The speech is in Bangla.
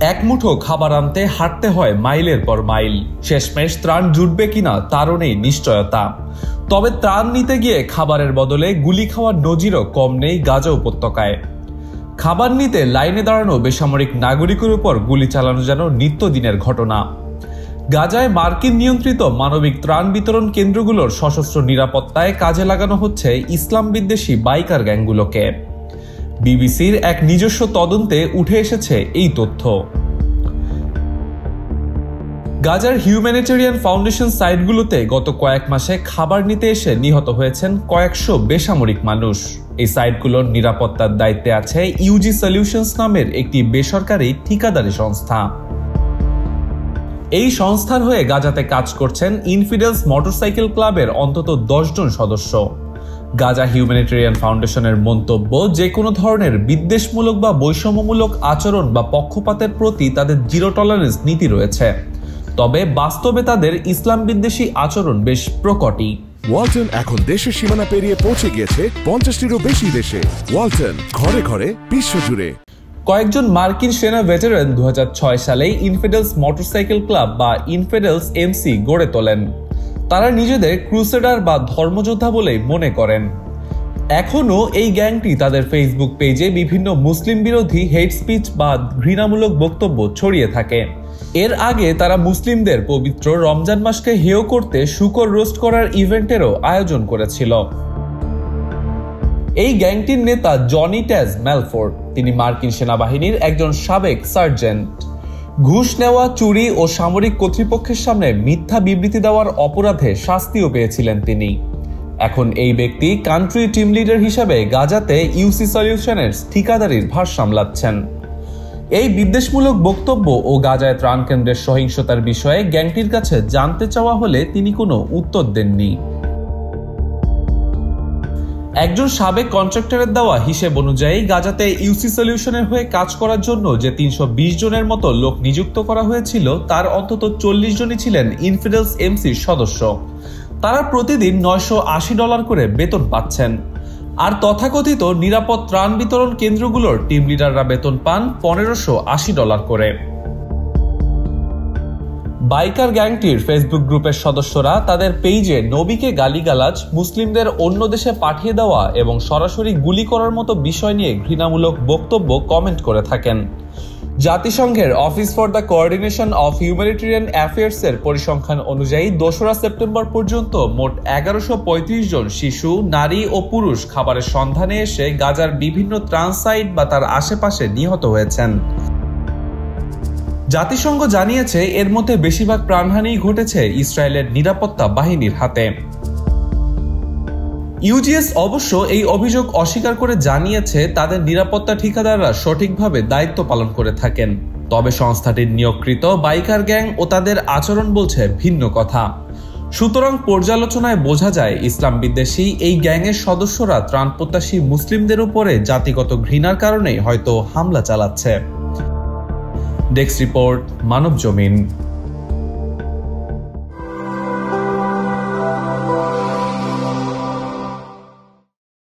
এক মুঠো খাবার আনতে হাঁটতে হয় মাইলের পর মাইল। শেষমেশ ত্রাণ জুটবে কিনা তারও নেই নিশ্চয়তা। তবে ত্রাণ নিতে গিয়ে খাবারের বদলে গুলি খাওয়ার নজিরও কম নেই গাজা উপত্যকায়। খাবার নিতে লাইনে দাঁড়ানো বেসামরিক নাগরিকের উপর গুলি চালানো যেন নিত্যদিনের ঘটনা। গাজায় মার্কিন নিয়ন্ত্রিত মানবিক ত্রাণ বিতরণ কেন্দ্রগুলোর সশস্ত্র নিরাপত্তায় কাজে লাগানো হচ্ছে ইসলাম বিদ্বেষী বাইকার গ্যাংগুলোকে। বিবিসির এক নিজস্ব তদন্তে উঠে এসেছে এই তথ্য। গাজার হিউম্যানিটেরিয়ান ফাউন্ডেশন সাইটগুলোতে গত কয়েক মাসে খাবার নিতে এসে নিহত হয়েছেন কয়েকশো বেসামরিক মানুষ। এই সাইটগুলোর নিরাপত্তার দায়িত্বে আছে ইউজি সলিউশনস নামের একটি বেসরকারি ঠিকাদারি সংস্থা। এই সংস্থার হয়ে গাজাতে কাজ করছেন ইনফিডেলস মোটরসাইকেল ক্লাবের অন্তত 10 জন সদস্য। গাজা হিউম্যানিটেরিয়ান ফাউন্ডেশনের মন্তব্য, যে কোনো ধরনের বিদ্বেষমূলক বা বৈষম্যমূলক আচরণ বা পক্ষপাতের প্রতি তাদের জিরো টলারেন্স নীতি রয়েছে। তবে বাস্তবে তাদের ইসলাম বিদ্বেষী আচরণ বেশ প্রকটই। ওয়ালটন এখন দেশের সীমানা পেরিয়ে পৌঁছে গিয়েছে 50টিরও বেশি দেশে। ওয়ালটন, ঘরে ঘরে বিশ্বজুড়ে। কয়েকজন মার্কিন সেনা ভেটারান 2006 সালেই ইনফিডেলস মোটরসাইকেল ক্লাব বা ইনফিডেলস এমসি গড়ে তোলেন। তারা নিজেদের ক্রুসেডার বা ধর্মযোদ্ধা বলেই মনে করেন। এখনও এই গ্যাংটি তাদের ফেসবুক পেজে বিভিন্ন মুসলিম বিরোধী হেট স্পিচ বা ঘৃণামূলক বক্তব্য ছড়িয়ে থাকে। এর আগে তারা মুসলিমদের পবিত্র রমজান মাসকে হেয় করতে শূকর রোস্ট করার ইভেন্টেরও আয়োজন করেছিল। এই গ্যাংটির নেতা জনি ট্যাজ ম্যালফোর্ড, তিনি মার্কিন সেনাবাহিনীর একজন সাবেক সার্জেন্ট। ঘুষ নেওয়া, চুরি ও সামরিক কর্তৃপক্ষের সামনে মিথ্যা বিবৃতি দেওয়ার অপরাধে শাস্তিও পেয়েছিলেন তিনি। এখন এই ব্যক্তি কান্ট্রি টিম লিডার হিসেবে গাজাতে ইউসি সলিউশনের ঠিকাদারির ভার সামলাচ্ছেন। এই বিদ্বেষমূলক বক্তব্য ও গাজায় ত্রাণ কেন্দ্রের সহিংসতার বিষয়ে গ্যাংটির কাছে জানতে চাওয়া হলে তিনি কোনো উত্তর দেননি। একজন সাবেক কন্ট্রাক্টরের দেওয়া হিসেব অনুযায়ী গাজাতে ইউসি সলিউশনের হয়ে কাজ করার জন্য যে 320 জনের মতো লোক নিযুক্ত করা হয়েছিল, তার অন্তত 40 জনই ছিলেন ইনফিডেলস এমসির সদস্য। তারা প্রতিদিন $980 করে বেতন পাচ্ছেন। আর তথাকথিত নিরাপদ ত্রাণ বিতরণ কেন্দ্রগুলোর টিম লিডাররা বেতন পান $1580 করে। বাইকার গ্যাংটির ফেসবুক গ্রুপের সদস্যরা তাদের পেজে নবীকে গালিগালাজ, মুসলিমদের অন্য দেশে পাঠিয়ে দেওয়া এবং সরাসরি গুলি করার মতো বিষয় নিয়ে ঘৃণামূলক বক্তব্য কমেন্ট করে থাকেন। জাতিসংঘের office for the coordination of humanitarian অ্যাফেয়ার্সের পরিসংখ্যান অনুযায়ী 2রা সেপ্টেম্বর পর্যন্ত মোট 1135 জন শিশু, নারী ও পুরুষ খাবারের সন্ধানে এসে গাজার বিভিন্ন ত্রাণ সাইট বা তার আশেপাশে নিহত হয়েছেন। জাতিসংঘ জানিয়েছে এর মধ্যে বেশিরভাগ প্রাণহানি ঘটেছে ইসরায়েলের নিরাপত্তা বাহিনীর হাতে। ইউজিএস অবশ্য এই অভিযোগ অস্বীকার করে জানিয়েছে তাদের নিরাপত্তা ঠিকাদাররা সঠিকভাবে দায়িত্ব পালন করে থাকেন। তবে সংস্থাটির নিয়োগকৃত বাইকার গ্যাং ও তাদের আচরণ বলছে ভিন্ন কথা। সুতরাং পর্যালোচনায় বোঝা যায় ইসলাম বিদ্বেষী এই গ্যাংয়ের সদস্যরা ত্রাণ প্রত্যাশী মুসলিমদের উপরে জাতিগত ঘৃণার কারণেই হয়তো হামলা চালাচ্ছে। ডেস্ক রিপোর্ট, মানব জমিন।